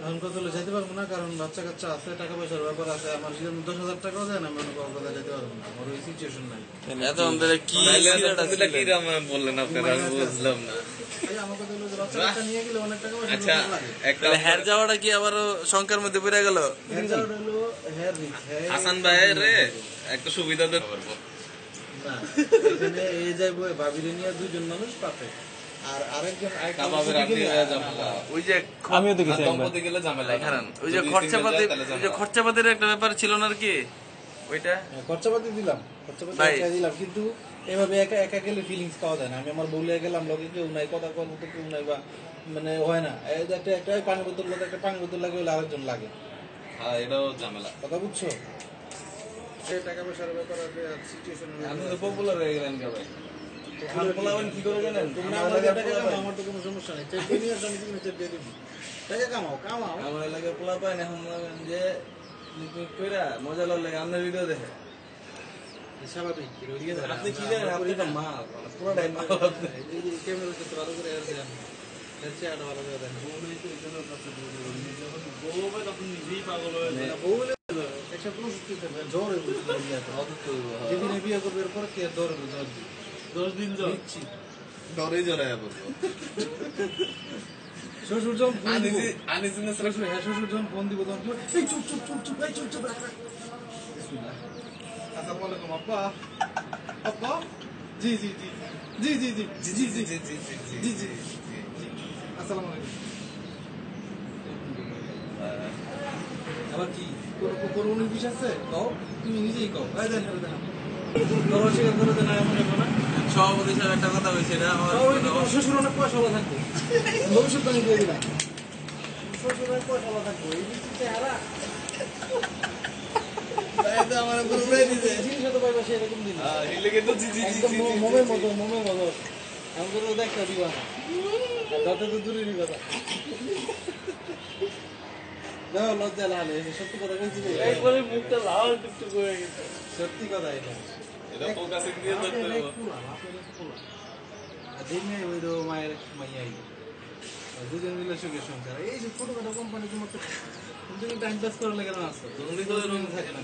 এখন কত হলে যেতে পারবো না, কারণ বাচ্চা কাচ্চা আছে, টাকা পয়সার ব্যাপার আছে। আমার যদি 10,000 টাকাও দেন আমি অন্য কোনো কথা যেতে পারবো না, আমার ওই সিচুয়েশন নাই। এত আমাদের কি বললেন আপনারা, আমি বুঝলাম না। আমার কথা হলো বাচ্চা কাচ্চা নিয়ে গেলে অনেক টাকা পয়সা আচ্ছা, লাগে। একটা হেয়ার যাওয়াটা কি আবারও শঙ্কার মধ্যে পড়ে গেল? হেয়ার যাওয়াটা হলো হেয়ার রিচ। হাসান ভাইয়ের রে একটা সুবিধা দিতে পারবো না, এখানে এই যাইবো ভাবিরে নিয়ে দুইজন মানুষ পাবে। আর আরেকজন ওই যে আমিও দেখেছি দম্পতি গেলে ঝামেলা, ওই যে খরচাপাতির একটা ব্যাপার ছিল না আর কি, ওইটা খরচাপাতি দিলাম, দিলাম, কিন্তু এভাবে একা একা গেলে ফিলিংস পাওয়া যায় না। আমি আমার বলে গেলাম, লোকে কেউ নাই, কথা কল মতো কেউ নাই, বা মানে হয় না। একটা পানি বোতল লাগে, একটা পানি বোতল লাগে, হলে আরেকজন লাগে। হ্যাঁ, এটাও ঝামেলা। কথা বুঝছো? টাকা পয়সার ব্যাপার আছে, সিচুয়েশন। আপনি তো পপুলার হয়ে গেলেন ভাই। কি করে জানেন? আমার তো কোনো সমস্যা নেই, চেক দিয়ে নিয়ে আসো, আমি চেক দিয়ে দিবি। টাকা কামাও। আমার এলাকায় পোলা পায় না, এখন যে মজা লাগলে আপনার ভিডিও দেখে। স্বাভাবিক। আপনি কি জানেন? আপনি তো মা পুরোটাই মা। ক্যামেরা তো ভালো করে আর দেন, চেয়ারটা ভালো করে দেন। একটা প্রস্তুতি দেবে, জ্বর হয়ে বলছিল যেদিনে বিয়ে করবে, এরপরে কি আর জ্বর হবে? 10 দিন জ্বর দিচ্ছি, ডরেই জড়াইয়া বলবো। শ্বশুর যখন ফোন দিব তখন চুপ চুপ চুপ চুপ চুপ চুপ। আসসালামু আলাইকুম আব্বা। আব্বা জি জি জি জি জি জি জি জি জি জি জি আসসালামু আলাইকুম। আবার কি কোনো বিষ আছে? কও, তুমি নিজেই কও। তোমার স্বীকার করে দেন, এমন হইব না। সভাপতি সাহেব একটা কথা বলছে, এটা আমার শ্বশুর অনেক পয়সা থাকবে, ভবিষ্যৎবাণী দিয়ে দিলাম। শ্বশুর অনেক পয়সা থাকবো, এই বৃষ্টিতে হারা জিনিস তো পাইবা সেরকম দিন, মোমের মতো আমাকে তো দেখা দিবা না, যত তো দূরেরই কথা। দেখো লজ্জা লাল হয়েছে, সত্যি কথা বলছি, একবারে মুখটা লাল টুকটুক হয়ে গেছে, সত্যি কথা। এটা মায়ের মাইয়াই দুজন মিলে সুখের সংসার। এই যে ছোটখাটো কোম্পানি তোমার টাইম পাস করার লেগে না আসতো, থাকে না।